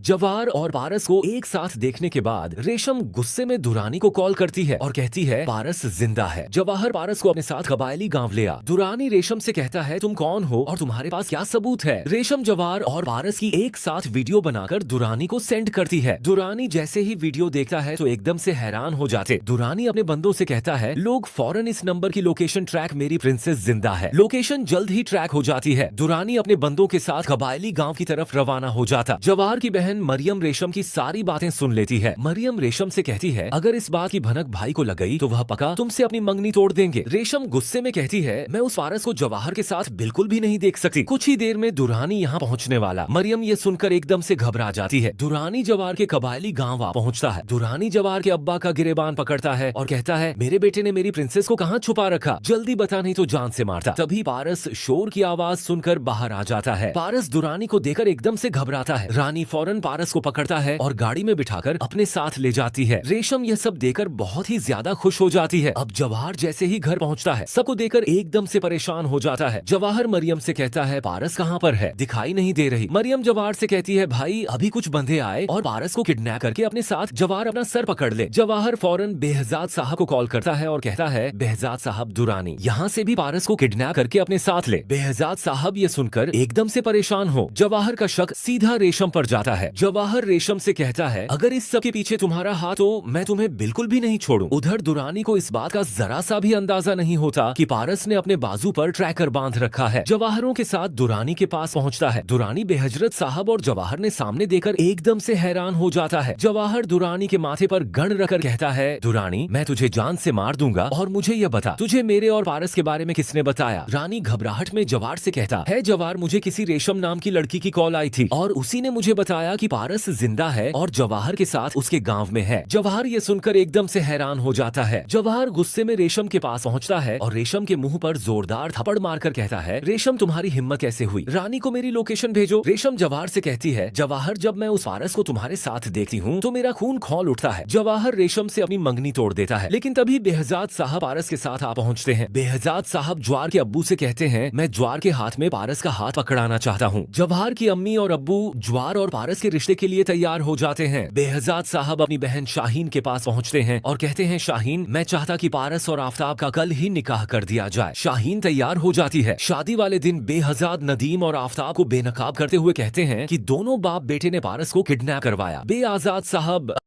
जवाहर और पारस को एक साथ देखने के बाद रेशम गुस्से में दुरानी को कॉल करती है और कहती है पारस जिंदा है। जवाहर पारस को अपने साथ कबायली गांव ले आ। दुरानी रेशम से कहता है तुम कौन हो और तुम्हारे पास क्या सबूत है। रेशम जवाहर और पारस की एक साथ वीडियो बनाकर दुरानी को सेंड करती है। दुरानी जैसे ही वीडियो देखता है तो एकदम से हैरान हो जाते। दुरानी अपने बंदों से कहता है लोग फौरन इस नंबर की लोकेशन ट्रैक, मेरी प्रिंसेस जिंदा है। लोकेशन जल्द ही ट्रैक हो जाती है। दुरानी अपने बंदों के साथ कबायली गांव की तरफ रवाना हो जाता। जवाहर की बहन मरियम रेशम की सारी बातें सुन लेती है। मरियम रेशम से कहती है अगर इस बात की भनक भाई को लग गई तो वह पक्का तुमसे अपनी मंगनी तोड़ देंगे। रेशम गुस्से में कहती है मैं उस पारस को जवाहर के साथ बिल्कुल भी नहीं देख सकती। कुछ ही देर में दुरानी यहाँ पहुँचने वाला। मरियम ये सुनकर एकदम से घबरा जाती है। दुरानी जवाहर के कबायली गाँव आ पहुँचता है। दुरानी जवाहर के अब्बा का गिरेबान पकड़ता है और कहता है मेरे बेटे ने मेरी प्रिंसेस को कहाँ छुपा रखा, जल्दी बता नहीं तो जान से मारता। तभी पारस शोर की आवाज सुनकर बाहर आ जाता है। पारस दुरानी को देखकर एकदम से घबराता है। रानी फौरन पारस को पकड़ता है और गाड़ी में बिठाकर अपने साथ ले जाती है। रेशम यह सब देखकर बहुत ही ज्यादा खुश हो जाती है। अब जवाहर जैसे ही घर पहुंचता है सबको देखकर एकदम से परेशान हो जाता है। जवाहर मरियम से कहता है पारस कहाँ पर है, दिखाई नहीं दे रही। मरियम जवाहर से कहती है भाई अभी कुछ बंदे आए और पारस को किडनैप करके अपने साथ जवाहर अपना सर पकड़ ले। जवाहर फौरन बेहजाद साहब को कॉल करता है और कहता है बेहजाद साहब दुरानी यहाँ से भी पारस को किडनैप करके अपने साथ ले। बेहजाद साहब ये सुनकर एकदम से परेशान हो। जवाहर का शक सीधा रेशम पर जाता है। जवाहर रेशम से कहता है अगर इस सब के पीछे तुम्हारा हाथ हो मैं तुम्हें बिल्कुल भी नहीं छोड़ूं। उधर दुरानी को इस बात का जरा सा भी अंदाजा नहीं होता कि पारस ने अपने बाजू पर ट्रैकर बांध रखा है। जवाहरों के साथ दुरानी के पास पहुंचता है। दुरानी बेहजरत साहब और जवाहर ने सामने देखकर एकदम से हैरान हो जाता है। जवाहर दुरानी के माथे पर गण रखकर कहता है दुरानी मैं तुझे जान से मार दूंगा और मुझे यह बता तुझे मेरे और पारस के बारे में किसने बताया। रानी घबराहट में जवाहर से कहता है जवाहर मुझे किसी रेशम नाम की लड़की की कॉल आई थी और उसी ने मुझे बताया कि पारस जिंदा है और जवाहर के साथ उसके गांव में है। जवाहर ये सुनकर एकदम से हैरान हो जाता है। जवाहर गुस्से में रेशम के पास पहुंचता है और रेशम के मुंह पर जोरदार थप्पड़ मारकर कहता है रेशम तुम्हारी हिम्मत कैसे हुई, रानी को मेरी लोकेशन भेजो। रेशम जवाहर से कहती है जवाहर जब मैं उस पारस को तुम्हारे साथ देखती हूँ तो मेरा खून खौल उठता है। जवाहर रेशम से अपनी मंगनी तोड़ देता है लेकिन तभी बेहजाद साहब पारस के साथ आ पहुंचते हैं। बेहजाद साहब ज्वार के अब्बू से कहते हैं मैं ज्वार के हाथ में पारस का हाथ पकड़ाना चाहता हूँ। जवाहर की अम्मी और अब्बू ज्वार और पारस के रिश्ते के लिए तैयार हो जाते हैं। बेहजाद साहब अपनी बहन शाहीन के पास पहुंचते हैं और कहते हैं शाहीन मैं चाहता कि पारस और आफताब का कल ही निकाह कर दिया जाए। शाहीन तैयार हो जाती है। शादी वाले दिन बेहजाद नदीम और आफताब को बेनकाब करते हुए कहते हैं कि दोनों बाप बेटे ने पारस को किडनैप करवाया। बेआजाद साहब